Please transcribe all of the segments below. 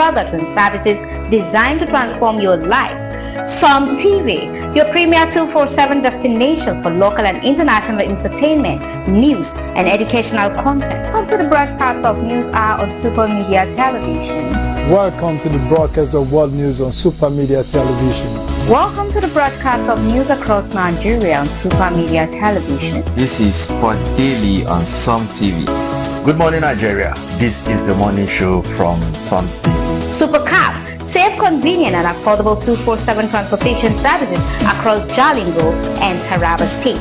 products and services designed to transform your life. Some TV, your premier 247 destination for local and international entertainment, news, and educational content. Come to the broadcast of News Hour on Super Media Television. Welcome to the broadcast of World News on Super Media Television. Welcome to the broadcast of news across Nigeria on Super Media Television. This is Sport Daily on Some TV. Good morning, Nigeria. This is the morning show from Some TV. Supercab, safe, convenient, and affordable 247 transportation services across Jalingo and Taraba State.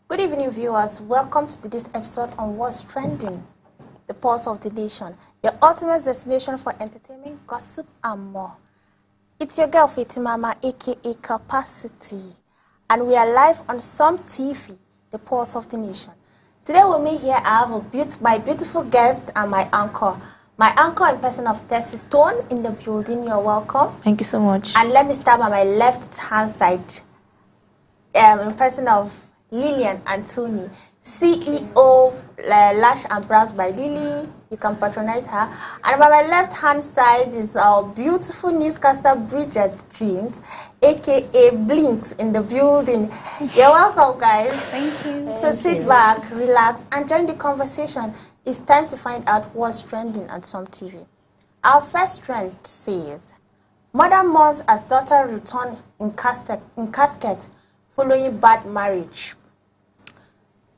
Good evening, viewers. Welcome to today's episode on What's Trending, the pulse of the nation, your ultimate destination for entertainment, gossip, and more. It's your girl, Fatimama, aka Capacity, and we are live on Some TV, the pulse of the nation. Today with me here, I have my beautiful guest and my anchor. My anchor in person of Tessie Stone in the building. You're welcome. Thank you so much. And let me start by my left-hand side, in person of Lillian Anthony, CEO Lash and Brows by Lily. You can patronize her. And by my left-hand side is our beautiful newscaster Bridget James, aka Blinks, in the building. You're welcome, guys. Thank you. So sit back, relax, and join the conversation. It's time to find out what's trending on Some TV. Our first trend says, mother mourns as daughter returned in casket following bad marriage.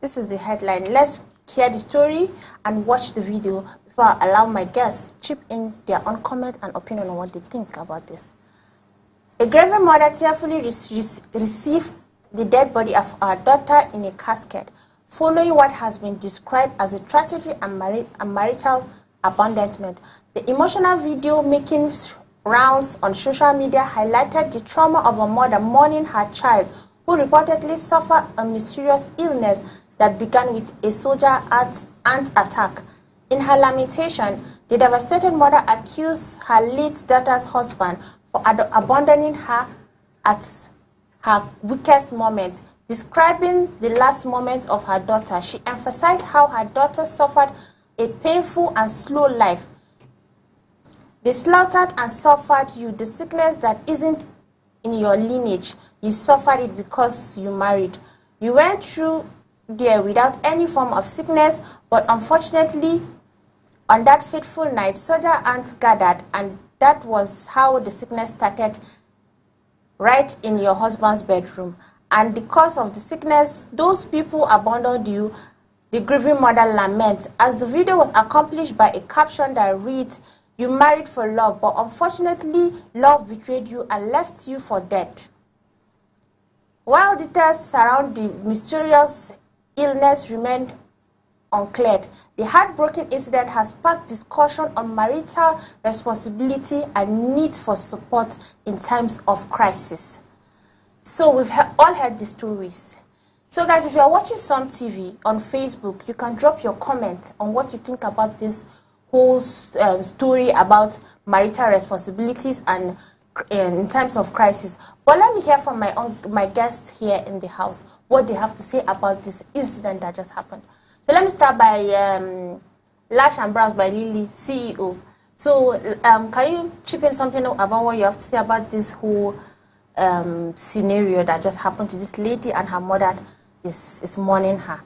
This is the headline. Let's hear the story and watch the video before I allow my guests chip in their own comment and opinion on what they think about this. A grieving mother tearfully received the dead body of her daughter in a casket following what has been described as a tragedy and marital abandonment. The emotional video making rounds on social media highlighted the trauma of a mother mourning her child who reportedly suffered a mysterious illness that began with a soldier ant attack. In her lamentation, the devastated mother accused her late daughter's husband for abandoning her at her weakest moment. Describing the last moments of her daughter, she emphasized how her daughter suffered a painful and slow life. They slaughtered and suffered you, the sickness that isn't in your lineage. You suffered it because you married. You went through there without any form of sickness, but unfortunately, on that fateful night, soldier ants gathered, and that was how the sickness started, right in your husband's bedroom. And because of the sickness, those people abandoned you. The grieving mother laments, as the video was accompanied by a caption that reads, "You married for love, but unfortunately, love betrayed you and left you for dead." While details surround the mysterious illness remain unclear, the heartbreaking incident has sparked discussion on marital responsibility and need for support in times of crisis. So we've all heard the stories. So guys, if you are watching Some TV on Facebook, you can drop your comments on what you think about this whole story about marital responsibilities and in times of crisis. But let me hear from my guests here in the house, what they have to say about this incident that just happened. So let me start by Lash and Browse by Lily, CEO. So can you chip in something about what you have to say about this whole scenario that just happened to this lady and her mother is mourning her?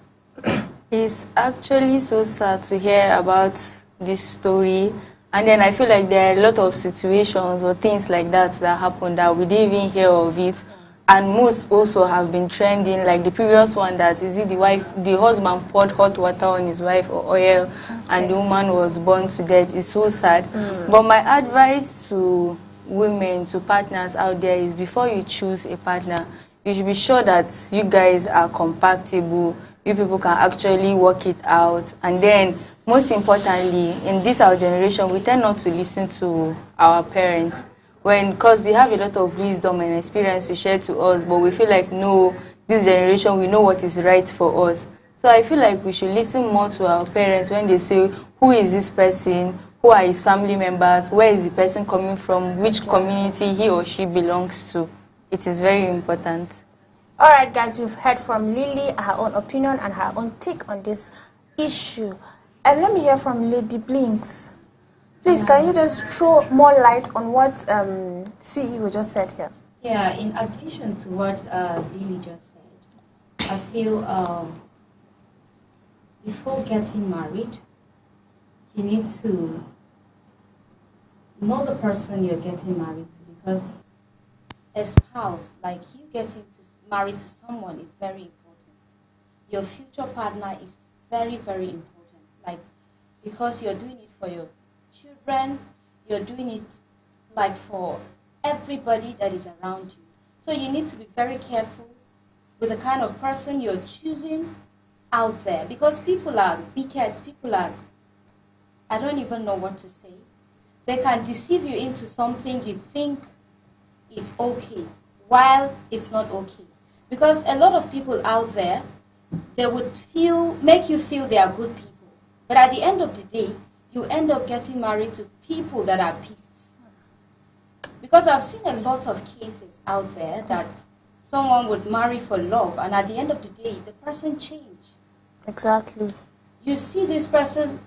It's actually so sad to hear about this story, and then I feel like there are a lot of situations or things like that happen that we didn't even hear of it, and most also have been trending, like the previous one that is it the husband poured hot water on his wife or oil, and the woman was burned to death. It's so sad. But my advice to women, to partners out there is, before you choose a partner, you should be sure that you guys are compatible, you people can actually work it out. And then most importantly, in this our generation, we tend not to listen to our parents, because they have a lot of wisdom and experience to share to us, but we feel like, no, this generation, we know what is right for us. So I feel like we should listen more to our parents when they say, who is this person, who are his family members, where is the person coming from, which community he or she belongs to. It is very important. All right, guys, we've heard from Lily, her own opinion and her own take on this issue. And let me hear from Lady Blinks. Please, can you just throw more light on what CEO just said here? Yeah, in addition to what Lily just said, I feel before getting married, you need to know the person you're getting married to, because a spouse, like you getting married to someone, is very important. Your future partner is very, very important. Like, because you're doing it for your children, you're doing it like for everybody that is around you. So you need to be very careful with the kind of person you're choosing out there, because people are wicked, people are, I don't even know what to say. They can deceive you into something you think is okay, while it's not okay. Because a lot of people out there, they would make you feel they are good people. But at the end of the day, you end up getting married to people that are beasts. Because I've seen a lot of cases out there that someone would marry for love, and at the end of the day, the person changed. Exactly. You see this person,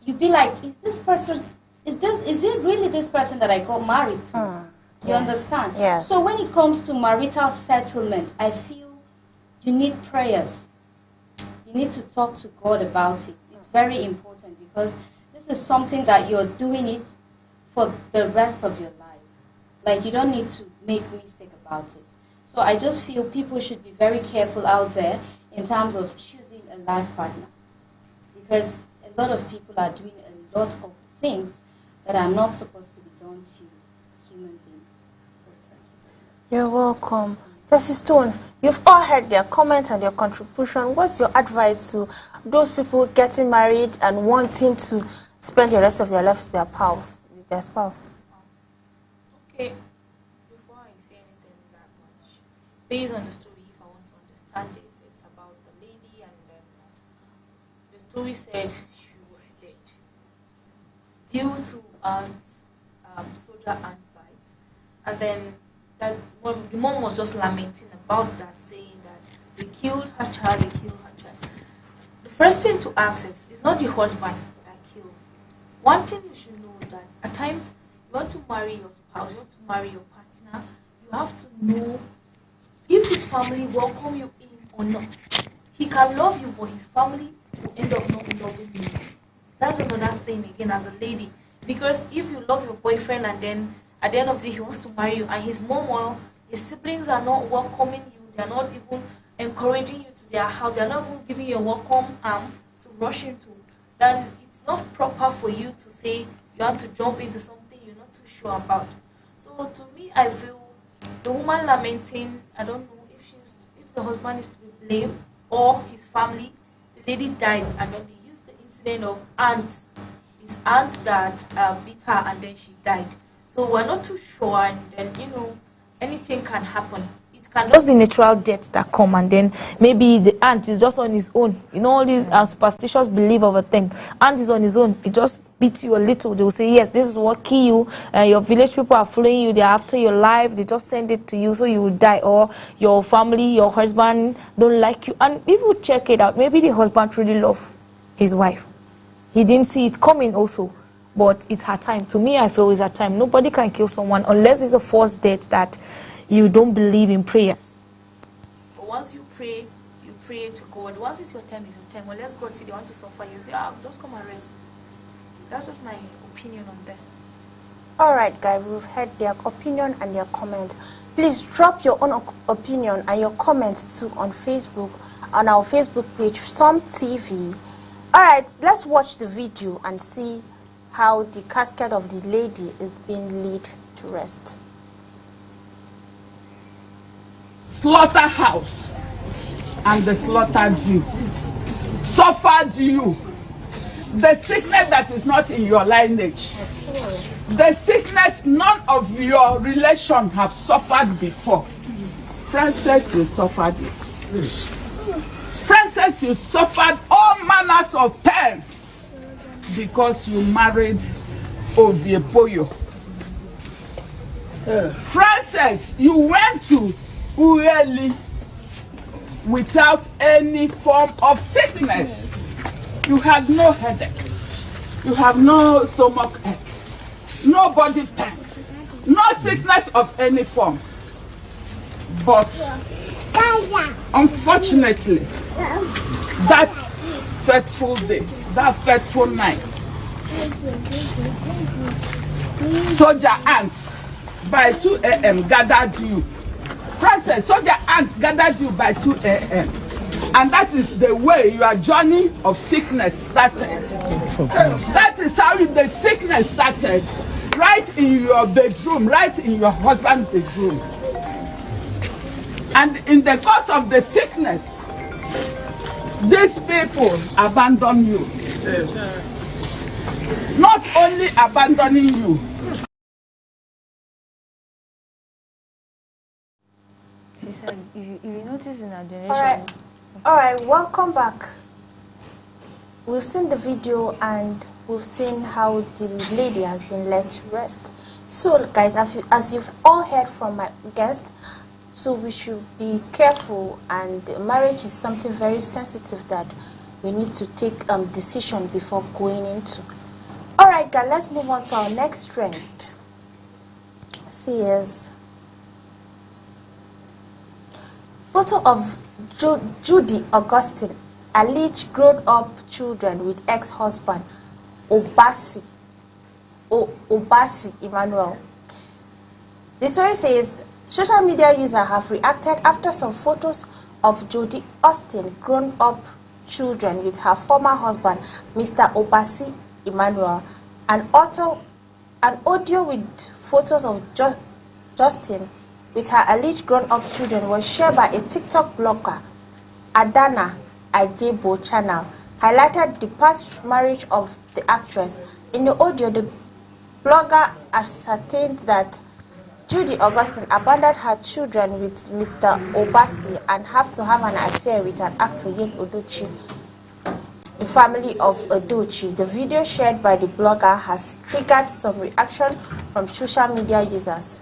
you be like, is it really this person that I got married to? You understand? Yes. So when it comes to marital settlement, I feel you need prayers. You need to talk to God about it. It's very important, because this is something that you're doing it for the rest of your life. Like, you don't need to make mistake about it. So I just feel people should be very careful out there in terms of choosing a life partner, because a lot of people are doing a lot of things that are not supposed to be done to human beings. So thank you. You're welcome. Justice Stone, you've all heard their comments and their contribution. What's your advice to those people getting married and wanting to spend the rest of their life with their spouse? Okay, before I say anything that much, based on the story, if I want to understand it, it's about the lady, and the story said she was dead due to soldier ant bite, and then the mom was just lamenting about that, saying that they killed her child. The first thing to ask is, it's not the husband that killed. One thing you should know that at times you want to marry your spouse, you want to marry your partner, you have to know if his family welcome you in or not. He can love you, but his family will end up not loving you. That's another thing again as a lady. Because if you love your boyfriend and then at the end of the day he wants to marry you and his mom or his siblings are not welcoming you, they are not even encouraging you to their house, they are not even giving you a welcome arm to rush into, then it's not proper for you to say you have to jump into something you're not too sure about. So to me, I feel the woman lamenting, I don't know if the husband is to be blamed or his family. The lady died and then they used the incident of ants. It's ants that beat her and then she died. So we're not too sure, and then anything can happen. It can just be natural death that come, and then maybe the ant is just on his own. All these superstitious belief of a thing. Ant is on his own. It just beats you a little. They will say, yes, this is what kill you. Your village people are following you. They're after your life. They just send it to you so you will die. Or your family, your husband don't like you. And if you check it out, maybe the husband truly loves his wife. He didn't see it coming also. But it's her time. To me, I feel it's her time. Nobody can kill someone unless it's a forced death that you don't believe in prayers. But once you pray to God. Once it's your time, it's your time. Well, let's God see they want to suffer. You say, just come and rest. That's just my opinion on this. All right, guys, we've heard their opinion and their comment. Please drop your own opinion and your comments too on Facebook, on our Facebook page, Some TV. All right, let's watch the video and see how the casket of the lady is being laid to rest. Slaughterhouse and the slaughtered you, suffered you. The sickness that is not in your lineage, the sickness none of your relation have suffered before. Frances, you suffered it. Frances, you suffered all manners of pains because you married Oviepoyo. Frances, you went to Ueli without any form of sickness. You had no headache. You have no stomach ache. No body pains. No sickness of any form. But unfortunately, that fateful day, that fateful night, soldier ants by 2 a.m. gathered you. Frances, soldier ants gathered you by 2 a.m. And that is the way your journey of sickness started. That is how the sickness started. Right in your bedroom, right in your husband's bedroom. And in the course of the sickness, these people abandon you. Not only abandoning you. She said, if you notice in our generation. All right, welcome back. We've seen the video and we've seen how the lady has been let to rest. So, guys, as you've all heard from my guest, so we should be careful, and marriage is something very sensitive that we need to take decision before going into. All right, guys, let's move on to our next trend. See is photo of Judy Augustine, alleged grown-up children with ex-husband Obasi Emmanuel. The story says Social media users have reacted after some photos of Jodie Austin grown-up children with her former husband, Mr. Obasi Emmanuel. An audio with photos of Justin with her alleged grown-up children was shared by a TikTok blogger, Adana Ajebo channel, highlighted the past marriage of the actress. In the audio, the blogger ascertained that Judy Augustine abandoned her children with Mr. Obasi and have to have an affair with an actor, Yul Edochie, the family of Edochie. The video shared by the blogger has triggered some reaction from social media users.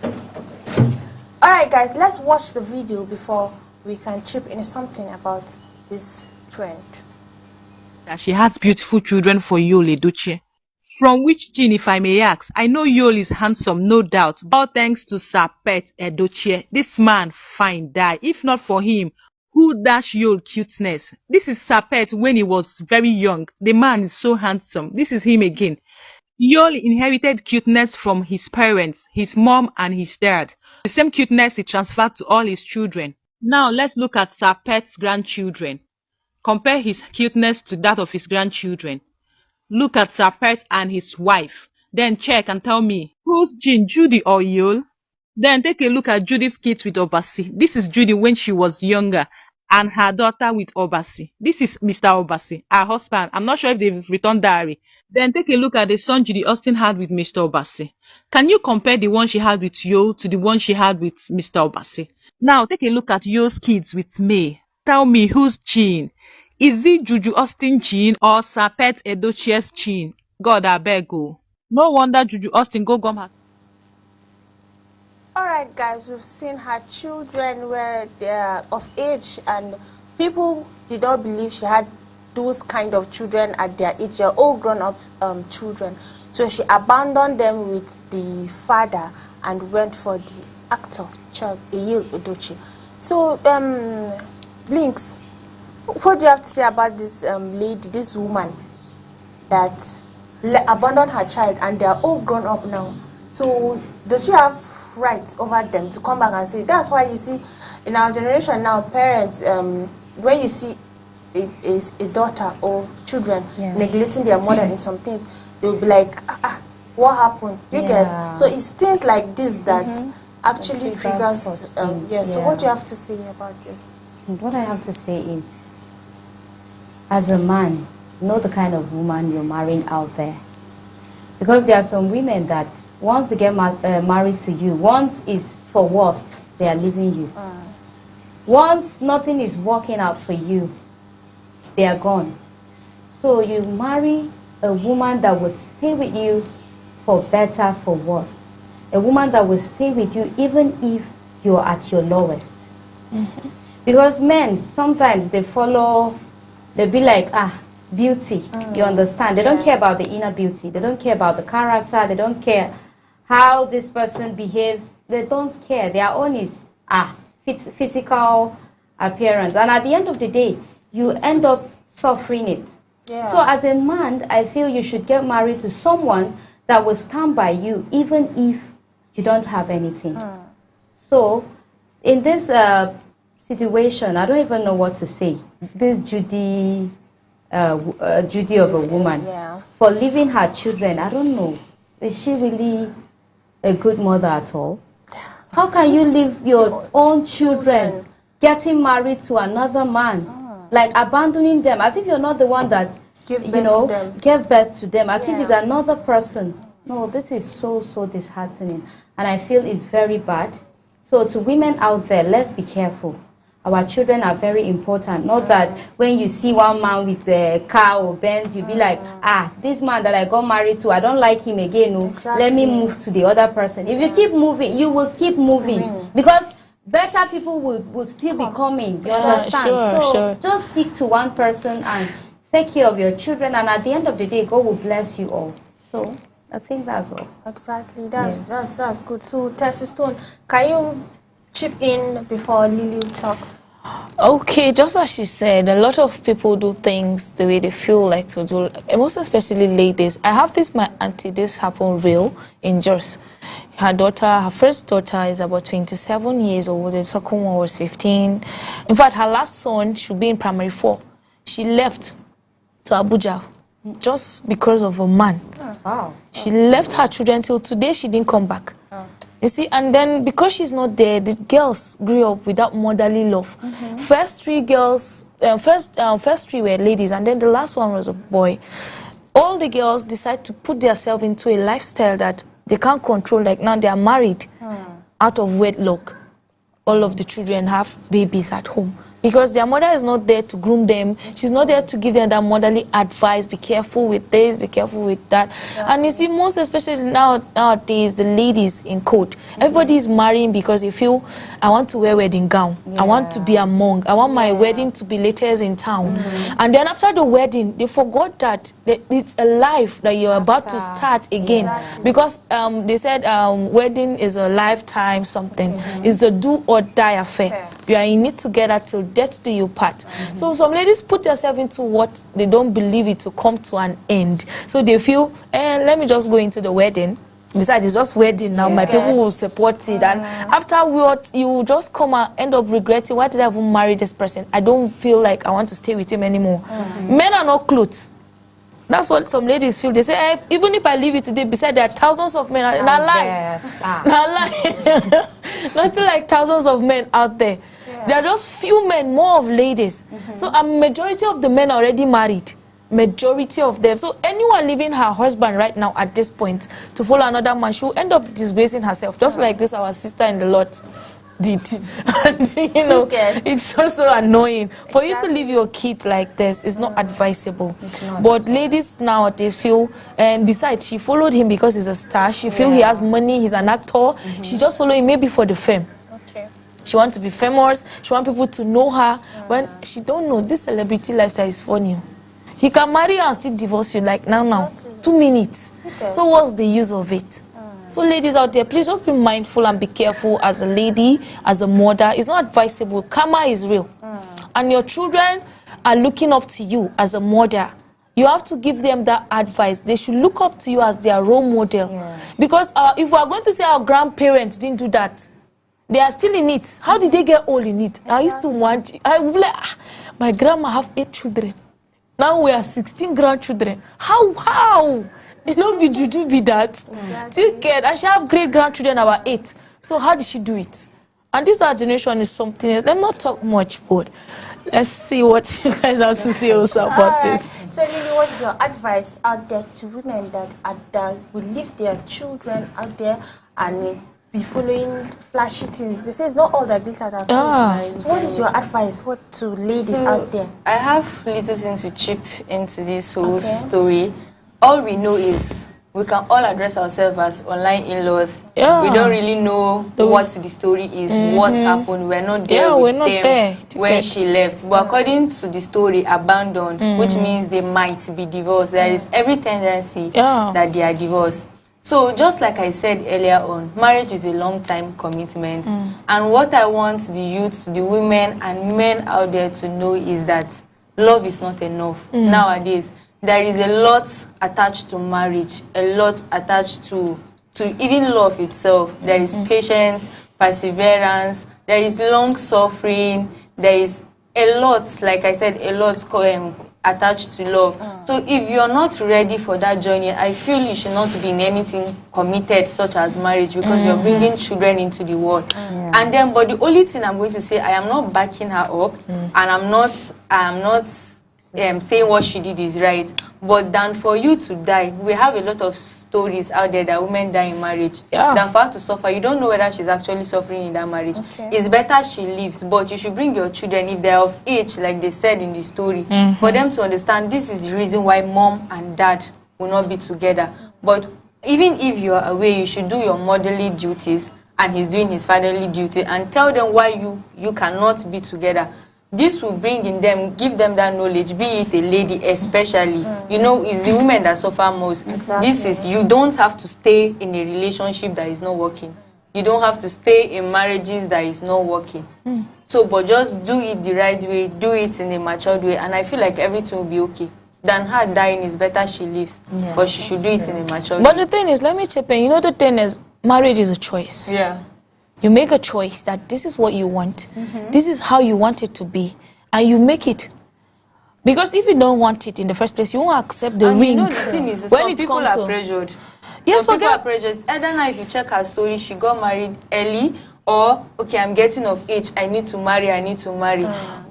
Alright guys, let's watch the video before we can chip in something about this trend. She has beautiful children for Yul Edochie. From which gene, if I may ask? I know Yul is handsome, no doubt, but all thanks to Sir Pet Edochie. This man fine die. If not for him, who dash Yul cuteness? This is Sir Pet when he was very young. The man is so handsome. This is him again. Yul inherited cuteness from his parents, his mom and his dad. The same cuteness he transferred to all his children. Now let's look at Sir Pet's grandchildren. Compare his cuteness to that of his grandchildren. Look at Sir Pet and his wife. Then check and tell me, who's Jean, Judy or Yul? Then take a look at Judy's kids with Obasi. This is Judy when she was younger, and her daughter with Obasi. This is Mr. Obasi, her husband. I'm not sure if they've returned diary. Then take a look at the son Judy Austin had with Mr. Obasi. Can you compare the one she had with Yul to the one she had with Mr. Obasi? Now take a look at Yul's kids with May. Tell me, who's Jean? Is it Juju Austin gene or Sir Pet Edochie's gene? God, I beg you. No wonder Juju Austin go gum has. Alright guys, we've seen her children where they are of age and people did not believe she had those kind of children at their age. They're all grown up children. So she abandoned them with the father and went for the actor, Yul Edochie. So, Blinks, what do you have to say about this lady, this woman that abandoned her child and they are all grown up now? So does she have rights over them to come back and say? That's why you see in our generation now, parents, when you see a daughter or children neglecting their mother in some things, they'll be like, what happened? You get? So it's things like this that actually triggers. So what do you have to say about this? What I have to say is, as a man, know the kind of woman you're marrying out there. Because there are some women that once they get married to you, once it's for worst, they are leaving you. Once nothing is working out for you, they are gone. So you marry a woman that would stay with you for better, for worse. A woman that will stay with you even if you're at your lowest. Because men, sometimes they follow, they be like, beauty, you understand? They don't care about the inner beauty. They don't care about the character. They don't care how this person behaves. They don't care. Their own is, physical appearance. And at the end of the day, you end up suffering it. So as a man, I feel you should get married to someone that will stand by you even if you don't have anything. So in this situation, I don't even know what to say. This Judy of a woman, for leaving her children, I don't know. Is she really a good mother at all? How can you leave your own children getting married to another man? Like abandoning them as if you're not the one that gave birth to them, as if it's another person. No, this is so disheartening, and I feel it's very bad. So to women out there, let's be careful. Our children are very important. Not that when you see one man with a car or Benz, you be like, this man that I got married to, I don't like him again. No, let me move to the other person. If you keep moving, you will keep moving. Because better people will still be coming. You understand? So just stick to one person and take care of your children. And at the end of the day, God will bless you all. So I think that's all. Exactly. That's good. So, Tessie Stone, can you chip in before Lily talks? Okay, just as she said, a lot of people do things the way they feel like to do, most especially ladies. I have this, my auntie, this happened real in Jos. Her first daughter is about 27 years old, the second one was 15. In fact, her last son should be in primary 4. She left to Abuja just because of a man. Wow. She left her children till today, she didn't come back. You see, and then because she's not there, the girls grew up without motherly love. First three girls, first three were ladies, and then the last one was a boy. All the girls decide to put themselves into a lifestyle that they can't control. Like now they are married out of wedlock. All of the children have babies at home because their mother is not there to groom them. She's not there to give them that motherly advice. Be careful with this, be careful with that. And you see, most especially nowadays, the ladies in court, everybody is marrying because they feel, I want to wear wedding gown. I want to be a monk. I want my wedding to be latest in town. And then after the wedding, they forgot that it's a life that you're about to start again. Because they said wedding is a lifetime something. It's a do or die affair. You are in it together till death do you part. So some ladies put themselves into what they don't believe it to come to an end. So they feel, let me just go into the wedding. Besides, it's just wedding now. My people will support it. And afterwards, you will just come and end up regretting, why did I even marry this person? I don't feel like I want to stay with him anymore. Men are not clothes. That's what some ladies feel. They say, even if I leave you today, besides there are thousands of men. Not lie. Not lie. Nothing like thousands of men out there. There are just few men, more of ladies. So a majority of the men are already married. Majority of them. So anyone leaving her husband right now at this point to follow another man, she will end up disgracing herself. Just like this, our sister in the Lord did. And you know, it's so annoying. For you to leave your kid like this is not advisable. But ladies nowadays feel, and besides, she followed him because he's a star. She feel he has money, he's an actor. She just follow him maybe for the fame. She wants to be famous. She wants people to know her. When she don't know, this celebrity lifestyle is funny. He can marry you and still divorce you like now. 2 minutes. So what's the use of it? So ladies out there, please just be mindful and be careful as a lady, as a mother. It's not advisable. Karma is real. And your children are looking up to you as a mother. You have to give them that advice. They should look up to you as their role model. Because if we are going to say our grandparents didn't do that, they are still in it. How did they get old in it? I used to want, I would like, my grandma have 8 children. Now we are 16 grandchildren. How? You know, be juju be that. Still care. And she have great grandchildren about 8. So how did she do it? And this our generation is something else. Let me not talk much, but let's see what you guys have to say also about this. So Lily, what is your advice out there to women that will leave their children out there and be following flashy things? They say it's not all that glitter that gold. So what is your advice to ladies out there? I have little things to chip into this whole story. All we know is we can all address ourselves as online in-laws. We don't really know what the story is, what happened. We're not there with them when she left. But according to the story, abandoned, which means they might be divorced. There is every tendency that they are divorced. So just like I said earlier on, marriage is a long-time commitment. And what I want the youth, the women and men out there to know is that love is not enough. Nowadays, there is a lot attached to marriage, a lot attached to even love itself. There is patience, perseverance, there is long suffering, there is a lot, like I said, a lot attached to love. So if you're not ready for that journey, I feel you should not be in anything committed such as marriage, because you're bringing children into the world. And then, but the only thing I'm going to say, I am not backing her up, and I'm not saying what she did is right. But than for you to die, we have a lot of stories out there that women die in marriage. Than for her to suffer, you don't know whether she's actually suffering in that marriage. It's better she leaves, but you should bring your children, if they're of age, like they said in the story, for them to understand this is the reason why mom and dad will not be together. But even if you are away, you should do your motherly duties, and he's doing his fatherly duty, and tell them why you cannot be together. This will bring in them, give them that knowledge, be it a lady especially. You know, it's the women that suffer most. This is, you don't have to stay in a relationship that is not working. you don't have to stay in marriages that is not working. So, but just do it the right way, do it in a matured way, and I feel like everything will be okay. Than her dying, is better she lives, but she should do it in a matured way. But the thing is, let me chip in. You know, the thing is, marriage is a choice. Yeah. You make a choice that this is what you want. This is how you want it to be, and you make it. Because if you don't want it in the first place, you won't accept the ring. You know, the thing is, some people are pressured. Yes, some people are pressured. I don't know if you check her story, she got married early, or, okay, I'm getting of age, I need to marry.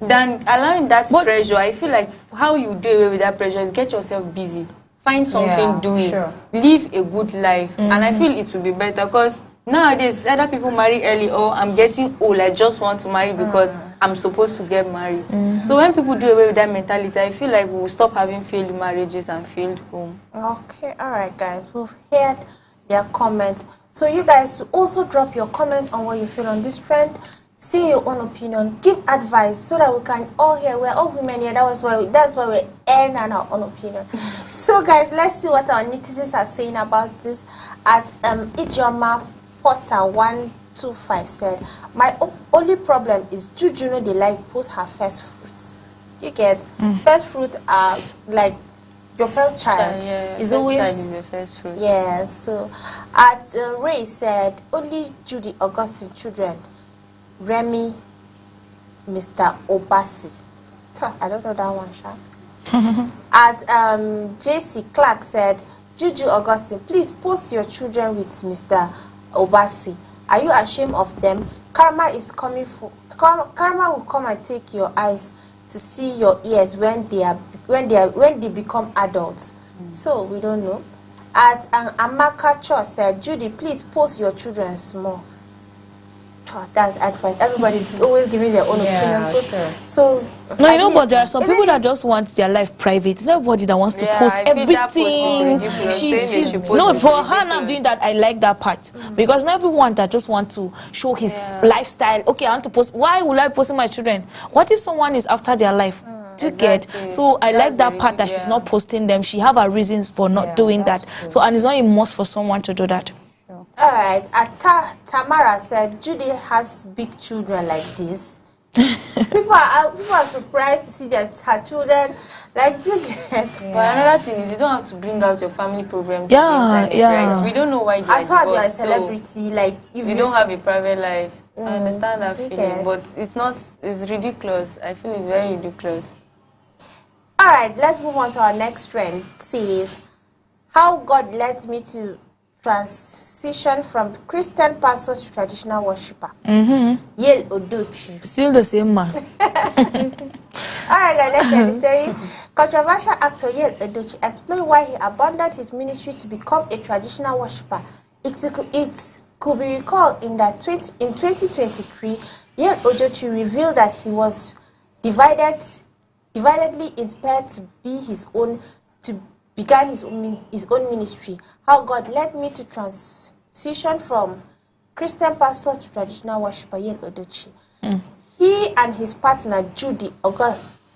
Then allowing that pressure, I feel like how you do away with that pressure is get yourself busy. Find something doing. Live a good life. And I feel it will be better because nowadays, other people marry early, or I'm getting old, I just want to marry because I'm supposed to get married. So when people do away with that mentality, I feel like we'll stop having failed marriages and failed home. Okay, all right, guys. We've heard their comments. So you guys also drop your comments on what you feel on this trend. Say your own opinion. Give advice so that we can all hear. We're all women here. That's why we're airing our own opinion. So guys, let's see what our netizens are saying about this. At Ijoma Potter 125 said, my only problem is Juju know they like post her first fruits. You get first fruit are like your first child is always is the first fruit. Yeah. So at Ray said only Judy Augustine children, Remy, Mr. Obasi. I don't know that one, Sha. At JC Clark said, Juju Augustine, please post your children with Mr. Obasi. Are you ashamed of them? Karma is coming for karma will come and take your eyes to see your ears when they become adults. So we don't know. At Amaka Cho said, Judy, please post your children small. That's advice. Everybody's always giving their own opinion. So no, you know, but there are some people that just want their life private. Nobody that wants to post everything. She's no, for her now doing that. I like that part because not everyone that just want to show his lifestyle. Okay, I want to post. Why would I post my children? What if someone is after their life? To get so I like that part that she's not posting them. She have her reasons for not doing that. True. So and it's not a must for someone to do that. All right. Tamara said Judy has big children like this. people are surprised to see her children like you get. But another thing is you don't have to bring out your family problem. Yeah. We don't know why. As far as you're a celebrity, like if you don't have a private life. I understand that feeling, but it's not. It's ridiculous. I feel it's very ridiculous. All right. Let's move on to our next trend. Says how God led me to transition from Christian pastor to traditional worshiper. Yale Odochi. Still the same man. Alright guys, let's hear the story. Controversial actor Yale Odochi explained why he abandoned his ministry to become a traditional worshiper. It could be recalled in 2023, Yale Odochi revealed that he was dividedly inspired to began his own ministry. How God led me to transition from Christian pastor to traditional worshiper Yale Odochi. He and his partner Judy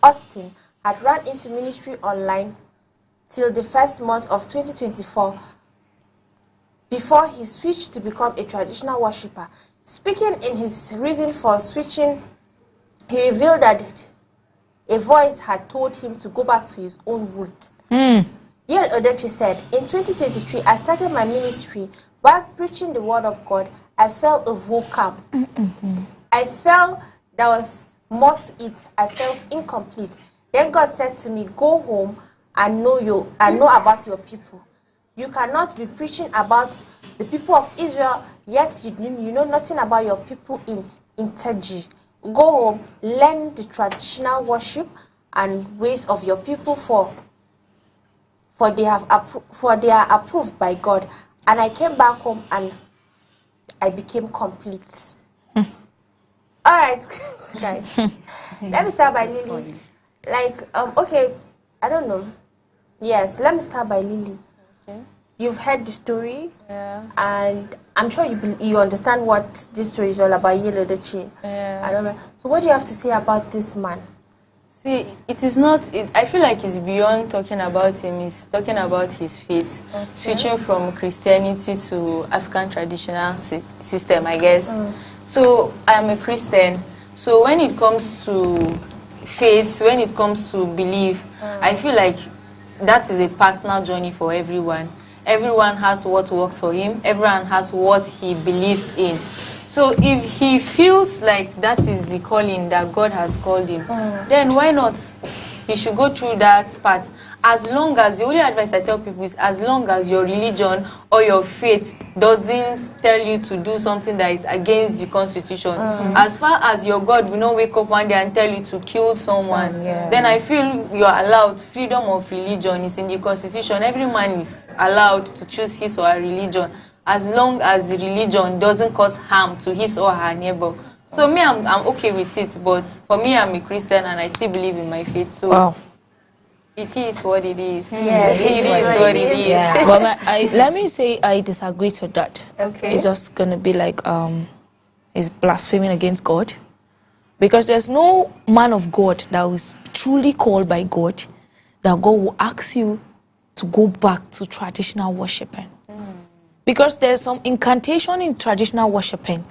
Austin had run into ministry online till the first month of 2024 before he switched to become a traditional worshiper. Speaking in his reason for switching, he revealed that a voice had told him to go back to his own roots. Yale Odochi said, in 2023, I started my ministry while preaching the word of God. I felt a vacuum. I felt there was more to it. I felt incomplete. Then God said to me, go home and know about your people. You cannot be preaching about the people of Israel, yet you know nothing about your people in Teji. Go home, learn the traditional worship and ways of your people for they are approved by God. And I came back home and I became complete. All right, guys. Let me start by Lily. Okay, I don't know. Yes, let me start by Lily. Okay. You've heard the story, and I'm sure you understand what this story is all about. Yale Odochi. I don't know. So, what do you have to say about this man? See, it is not, I feel like it's beyond talking about him. It's talking about his faith. Switching from Christianity to African traditional system, I guess. So, I'm a Christian. So, when it comes to faith, when it comes to belief, I feel like that is a personal journey for everyone. Everyone has what works for him. Everyone has what he believes in. So if he feels like that is the calling that God has called him, then why not? He should go through that path. As long as, the only advice I tell people is, as long as your religion or your faith doesn't tell you to do something that is against the Constitution, as far as your God will not wake up one day and tell you to kill someone, then I feel you are allowed. Freedom of religion is in the Constitution. Every man is allowed to choose his or her religion, as long as the religion doesn't cause harm to his or her neighbor. So me, I'm okay with it, but for me, I'm a Christian and I still believe in my faith. So it is what it is. Yes, it is what it is. Yeah. But let me say I disagree to that. Okay. It's just going to be like, it's blaspheming against God. Because there's no man of God that is truly called by God that God will ask you to go back to traditional worshiping. Because there's some incantation in traditional worshiping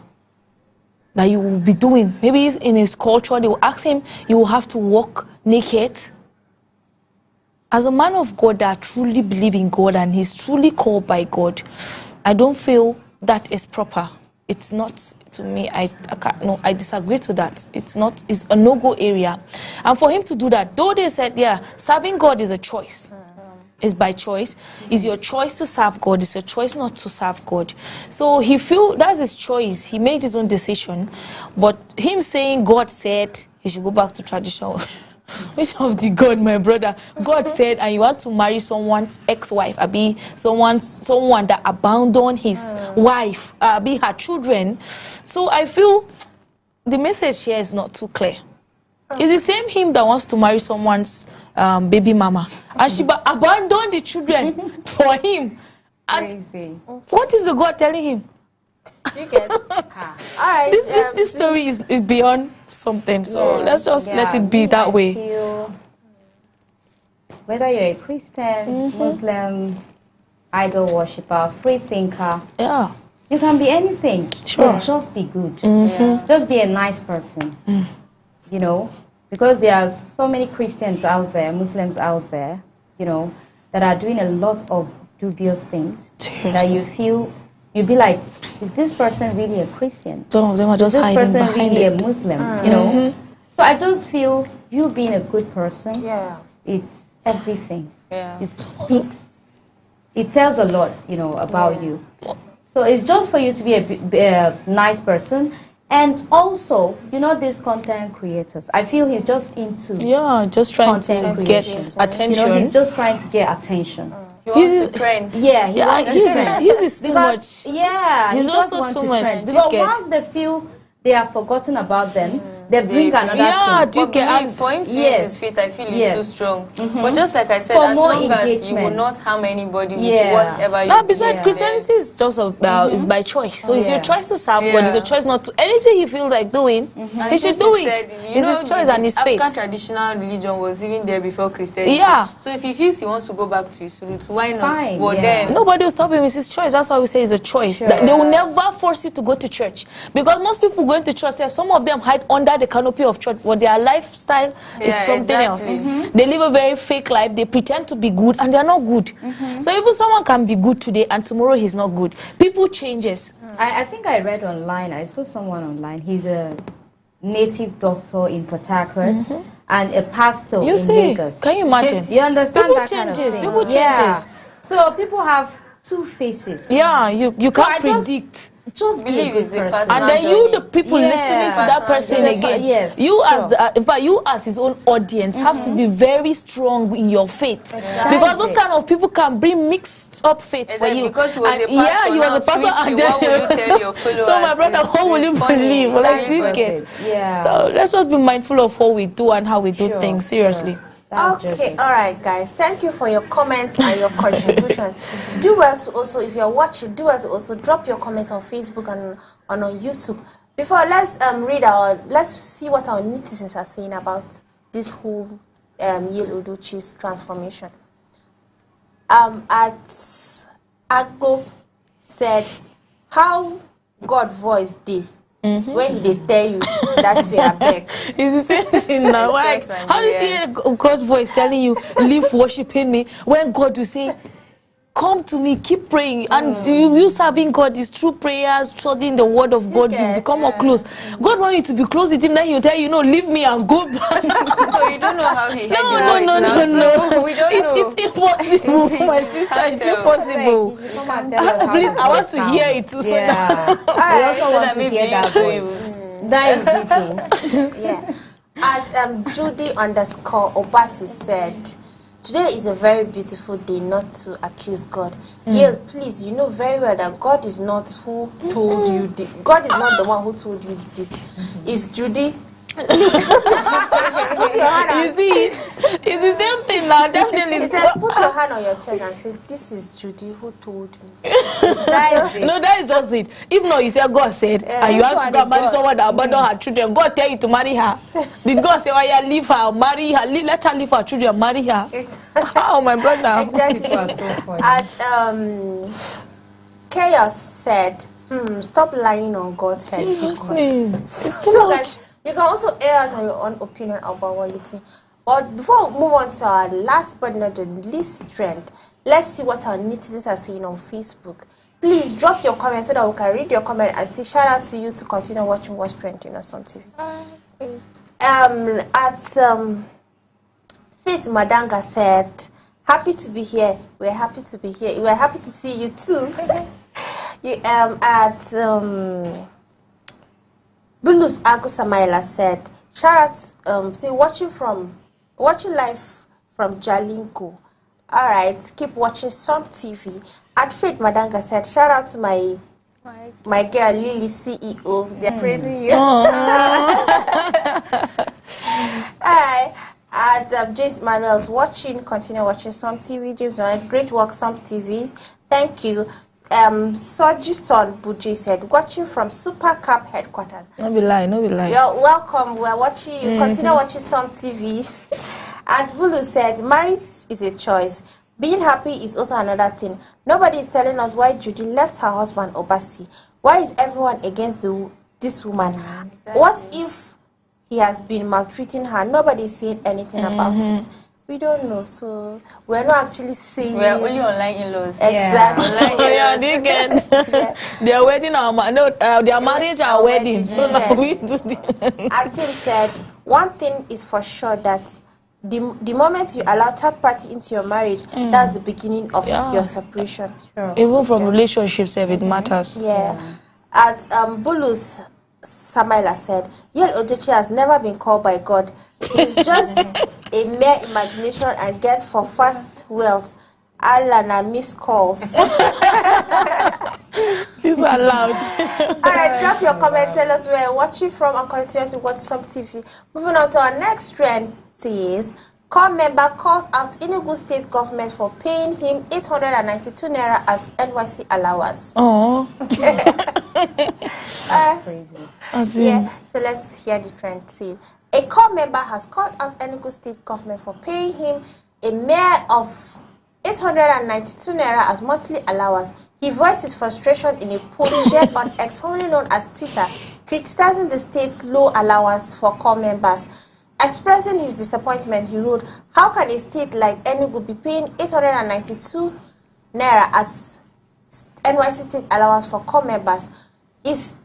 that you will be doing. Maybe in his culture, they will ask him, you will have to walk naked. As a man of God that truly believes in God and he's truly called by God, I don't feel that is proper. It's not, to me, I disagree to that. It's a no-go area. And for him to do that, though they said, yeah, serving God is a choice. It's by choice. It's your choice to serve God. It's your choice not to serve God. So he feel that's his choice. He made his own decision. But him saying God said he should go back to traditional. Which of the God, my brother? God said, and you want to marry someone's ex-wife, be someone that abandoned his wife, be her children. So I feel the message here is not too clear. It's the same him that wants to marry someone's baby mama, and she abandoned the children for him. And crazy. What is the God telling him? You get all right. This story is beyond something. So let's just let it be that way. Whether you're a Christian, Muslim, idol worshiper, free thinker, you can be anything. Sure. But just be good. Just be a nice person. You know, because there are so many Christians out there, Muslims out there, you know, that are doing a lot of dubious things. Seriously. That you feel, you'd be like, is this person really a Christian? Some of them are just hiding behind it. Is this person really a Muslim? You know? So I just feel you being a good person, it's everything. It speaks, it tells a lot, you know, about you. So it's just for you to be a nice person. And also, you know, these content creators, I feel he's just into just trying to get attention. You know, he's just trying to get attention. He wants to trend. Yeah, he wants to trend. He's too much. Yeah, he's he just also wants too to much. trend. Because once they feel they are forgotten about them, they bring another thing. Do you get for him to use his feet, I feel it's too strong. But just like I said, For as more long as you will not harm anybody with whatever you do. Besides, Christianity is just about is by choice. So it's your choice to serve God. It's your choice not to. Anything he feels like doing, he should do it. It's his choice and his faith. African traditional religion was even there before Christianity. So if he feels he wants to go back to his roots, why not? But then nobody will stop him. It's his choice. That's why we say it's a choice. They will never force you to go to church, because most people going to church, some of them hide under the canopy of church, but their lifestyle is something else. They live a very fake life. They pretend to be good and they're not good. So even someone can be good today and tomorrow he's not good. People changes. I think I read online, I saw someone online, he's a native doctor in Port Harcourt and a pastor in Lagos. Can you imagine? You understand people that changes. kind of thing? People changes. So people have two faces. Yeah, you can't predict. Just believe is a person, and then you, the people listening to that person again, you as the, in fact, you as his own audience have to be very strong in your faith, because those kind of people can bring mixed up faith for you. Because he was a pastor, he was a pastor, and then what will you tell your followers? So my brother, what will you believe? Like, do you get? So let's just be mindful of what we do and how we do things. Seriously. Okay, all right, guys. Thank you for your comments and your contributions. Do well to also, if you're watching, do well to also drop your comments on Facebook and on YouTube. Before, let's see what our netizens are saying about this whole Yale Odochie's transformation. At Agbo said, how God voice dey when he dey tell you that's a beg. It's the same thing now. Like, how do you see God's voice telling you, leave worshiping me, when God will say, come to me, keep praying, and you serving God is through prayers, studying the word of God, you become more close. God wants you to be close with him, then he'll tell you, no, leave me and go back. So you don't know how he heard No, your voice now, so we don't know. It's impossible, my sister, it's impossible. Please, I want to hear it too. Yeah. I also want to hear that voice. That is it. Yeah. At Judy_Obasi said, today is a very beautiful day not to accuse God. Yale, please, you know very well that God is not who told you this. God is not the one who told you this. It's Judy. Please put your hand on. You see it? It's the same thing now, definitely. He said, put your hand on your chest and say, this is Judy who told me. No, that is just it. If not, you say God said, and you have to go marry someone that abandoned her children, God tell you to marry her. Did God say, oh yeah, leave her, marry her, let her leave her children, marry her? Oh, my brother. Exactly. At Chaos said, stop lying on God's head. It's too much. You can also air out your own opinion about what you think. But before we move on to our last but not the least trend, let's see what our netizens are saying on Facebook. Please drop your comments so that we can read your comment and say shout out to you to continue watching What's Trending on Some TV. Faith Madanga said, happy to be here. We're happy to be here. We're happy to see you too. Bulus Agu Samaila said, shout out, say watching live from Jalingo. All right, keep watching Some TV. At Faith Madanga said, shout out to my girl Lily CEO. They're praising you. Alright. At James Manuel's continue watching Some TV. James Manuel, great work, Some TV. Thank you. Soji Son Buji said, watching from Super Cup headquarters. No be lie. You're welcome. We're watching you. Continue watching Some TV. And Bulu said, marriage is a choice. Being happy is also another thing. Nobody is telling us why Judy left her husband Obasi. Why is everyone against this woman? Exactly. What if he has been maltreating her? Nobody is saying anything about it. We don't know, so we're not actually saying. We're only online in-laws. Exactly. Yeah. Their wedding, their marriage, our wedding. So now we do the. Arjun said, one thing is for sure that the moment you allow third party into your marriage, that's the beginning of your separation. Sure. Even from relationships, if it matters. Yeah. At Bulus Samaila said, Yale Odochie has never been called by God. He's just a mere imagination and guess for fast wealth. Allah na missed calls. These are loud. Alright, drop your comment, tell us where you're watching from and continue to watch Some TV. Moving on to our next trend says, CORE member calls out Enugu State government for paying him 892 naira as NYC allowance. Oh. Crazy. Yeah, so let's hear the trend. See, a CORE member has called out Enugu State government for paying him a mere of 892 naira as monthly allowance. He voiced his frustration in a post shared on X, formerly known as Twitter, criticizing the state's low allowance for CORE members. Expressing his disappointment, he wrote, how can a state like Enugu be paying 892 naira as NYC state allowance for CORE members? Is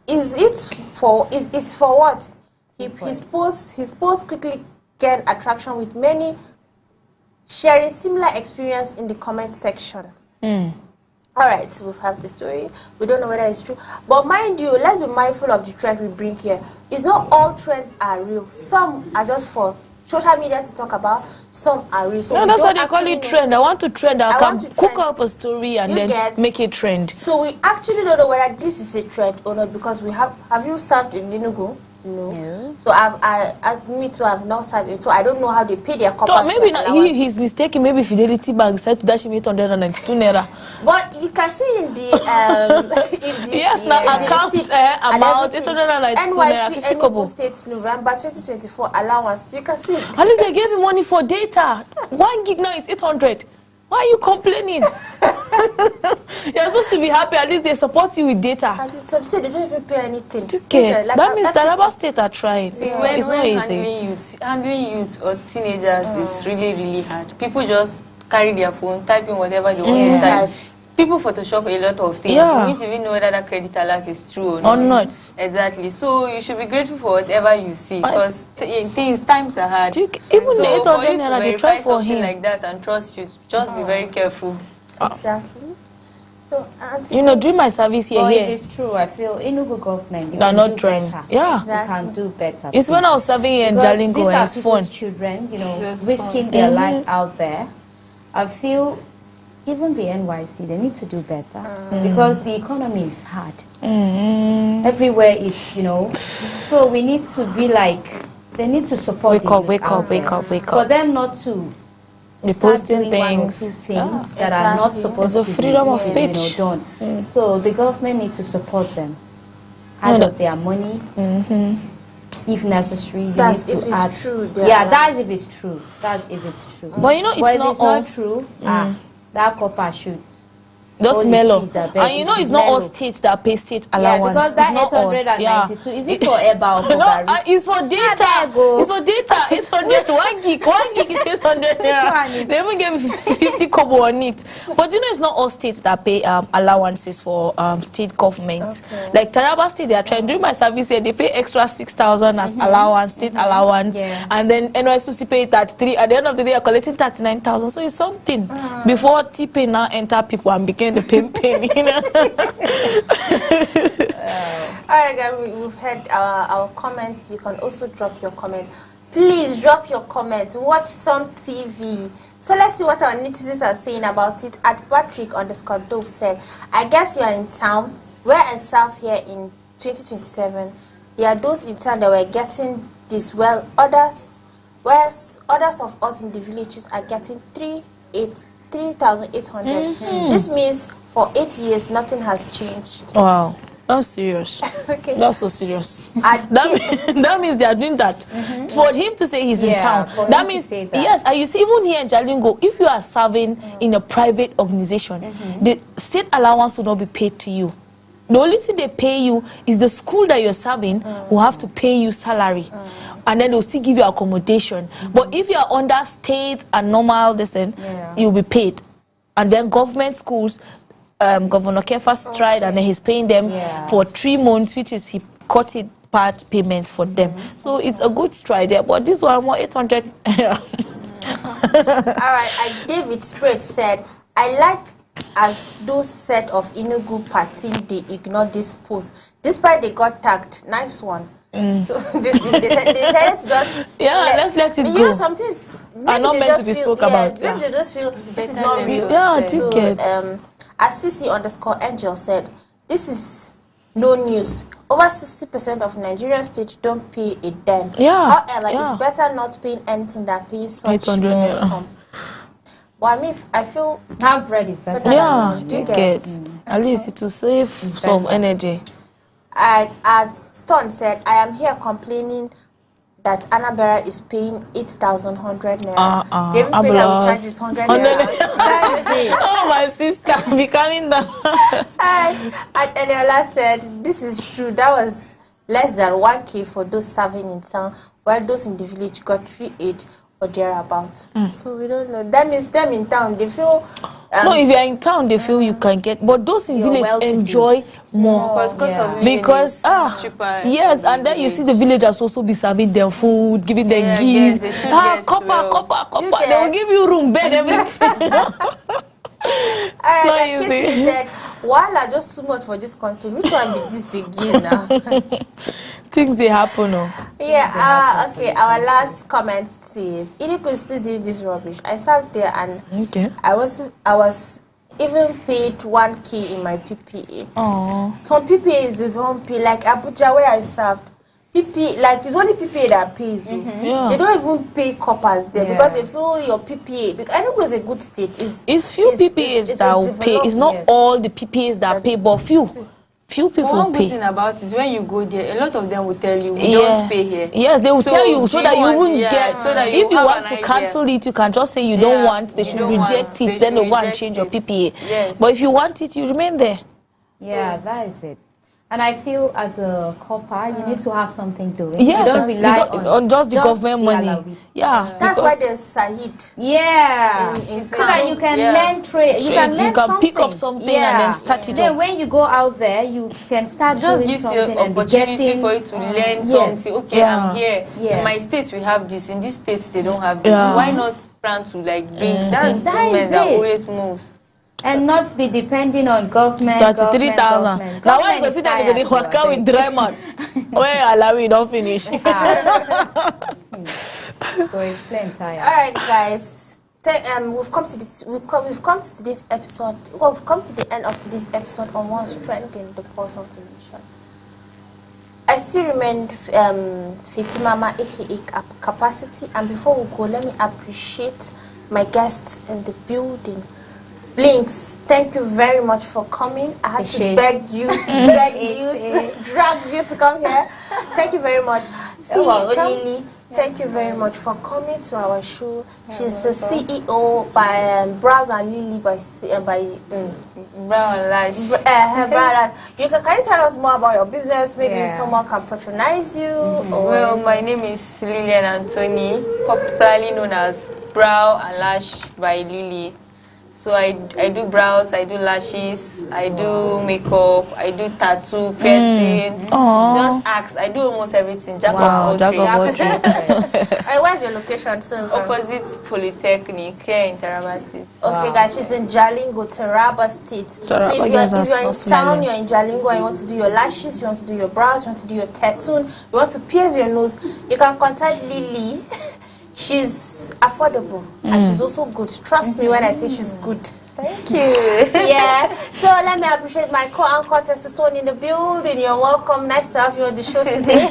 for what? His post quickly gained attraction with many sharing similar experience in the comment section. Alright, so we have the story. We don't know whether it's true. But mind you, let's be mindful of the trend we bring here. It's not all trends are real. Some are just for social media to talk about. Some are real. So no, that's why they call it trend. I want to trend. I can cook up a story and then make it trend. So we actually don't know whether this is a trend or not because we have you served in Enugu? No. So me too, I've not serving. So I don't know how they pay their corpus. So maybe he's mistaken. Maybe Fidelity Bank said to dash him 892 naira. But you can see in the yes, now account amount 892 naira, 50 kobo. State November 2024 allowance. You can see it. At least they gave him money for data. 1 gig now is 800. Why are you complaining? You're supposed to be happy. At least they support you with data. So they don't even pay anything. Okay. Like that means Taraba State are trying. It's not easy. Handling youth or teenagers is really, really hard. People just carry their phone, type in whatever they want to type. People Photoshop a lot of things. Yeah. You don't even know whether that credit alert is true or not. Exactly. So you should be grateful for whatever you see, because times are hard. Even the 800 naira they try for something him like that and trust you. Just be very careful. Exactly. So, during my service here, if it's true, I feel Enugu government they're not trying. Yeah, exactly. Can do better. It's when I was serving in Jalingo and it's fun. Children, risking their lives out there. I feel even the NYC, they need to do better because the economy is hard. Everywhere it's, so we need to be like, they need to support wake up. For them not to posting things that are not supposed to be freedom of speech. Done. So the government need to support them. Out of their money. If necessary, you that's need if to it's add. True. That's if it's true. That's if it's true. But it's not true. That copper shoots. Just mellow. And it's not all states that pay state allowance. Because that 892, is it for EBA or for No, it's for data. It's for data. 800 to 1 gig. 1 gig is 600 naira. They even gave 50 kobo on it. But it's not all states that pay allowances for state government. Okay. Like Taraba State, they are trying. During my service here, they pay extra 6,000 as allowance, state allowance. Yeah. And then NYSC pay 33. At the end of the day, they are collecting 39,000. So it's something. Before TPay now enter people and begin the pain. Alright guys, we've heard our comments. You can also drop your comment. Please drop your comment. Watch some TV. So let's see what our netizens are saying about it. At Patrick_Dove said, I guess you are in town. Where I serve here in 2027. There are those in town that were getting this, well, others of us in the villages are getting 3,800. This means for 8 years nothing has changed. Wow, that's serious. Okay, that's so serious. That means they are doing that. For him to say he's in town, that means yes. And you see, even here in Jalingo, if you are serving in a private organization, the state allowance will not be paid to you. The only thing they pay you is the school that you're serving will have to pay you salary. And then they'll still give you accommodation. But if you're under state and normal distance, you'll be paid. And then government schools, Governor Kefas tried, and then he's paying them for 3 months, which is he cut it part payment for them. So it's a good stride there. But this one more 800. Alright, and David Spread said, I like as those set of Enugu party they ignore this post. Despite they got tagged. Nice one. So they decided to just let's let it go. Some things are not meant to be spoken about. Maybe they just feel this is not real. So, as CC_Angel said, this is no news. Over 60% of Nigerian states don't pay a dime. However, it's better not paying anything than paying such sum. Well, I mean, I feel half bread is better. At least it will save some energy. At Stone said, I am here complaining that Anabera is paying 8,100 naira. They even pay that we charge is 100 naira. Oh, my sister, becoming the. And Eniola said, this is true. That was less than 1K for those serving in town, while those in the village got 3,800 or thereabouts. So we don't know. That means them in town, they feel. No, if you are in town, they feel you can get, but those in village enjoy more because cheaper. Yes, and then you see the villagers also be serving them food, giving them gifts. Copper. They will give you room, bed, everything. Alright, Casey said, "Voila, just too much for this country. Which one be this again now?" Things they happen, okay. Our last comment says, "Enugu still doing this rubbish. I served there and I was even paid 1K in my PPA. Some PPAs they don't pay. Like Abuja, where I served, PPA, like it's only PPA that pays you. Yeah. They don't even pay coppers there because they feel your PPA. Because Enugu is a good state. It's few PPAs that will pay. It's not all the PPAs that pay, but few people One pay. good thing about it, when you go there, a lot of them will tell you, we don't pay here. Yes, they will tell you so that you won't get. So that if you want to cancel it, you can just say you don't want. They should reject it. Then they'll go and change your PPA. Yes. But if you want it, you remain there. Yeah, that is it. And I feel as a copper, you need to have something doing. Yes, you don't rely on just the government money. Yeah, that's why there's Sahid. Yeah, so that you can learn trade. You can learn something. Pick up something and then start it. Then when you go out there, you can start just doing something gives you and opportunity for you to learn something. Okay, I'm here. In my state, we have this. In this state, they don't have this. Why not plan to like bring? That's movement that always moves. And not be depending on government. 33,000. Now why you go sit down and go work out with dry man? Where allow we don't finish. Go explain, Taya. All right, guys. We've come to this. We've come to today's episode. Well, we've come to the end of today's episode on what's trending, the pulse of the nation. I still remain Fitimama, aka Capacity. And before we go, let me appreciate my guests in the building. Blinks, thank you very much for coming. I had to beg you, drag you to come here. Thank you very much. CEO Lily, thank you very much for coming to our show. She's the CEO by Brows and Lily by Brown and Lash. Can you tell us more about your business? Maybe someone can patronize you. Well, my name is Lillian Anthony, popularly known as Brow and Lash by Lily. So I do brows, I do lashes, I do makeup, I do tattoo, piercing, just axe. I do almost everything. Jack of all trades. Where's your location? Opposite Polytechnic here in Taraba State. Okay, guys, she's in Jalingo, Taraba State. So if you're in town, you're in Jalingo, and you want to do your lashes, you want to do your brows, you want to do your tattoo, you want to pierce your nose, you can contact Lily. She's affordable and she's also good. Trust me when I say she's good. Thank you. Yeah. So let me appreciate my co-anchor Tessa Stone in the building. You're welcome. Nice to have you on the show today.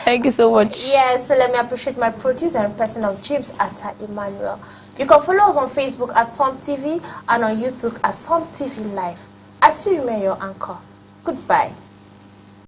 Thank you so much. Yes. So let me appreciate my producer and person of James Atta Emmanuel. You can follow us on Facebook at Som TV and on YouTube at Som TV Live. I still remain your anchor. Goodbye.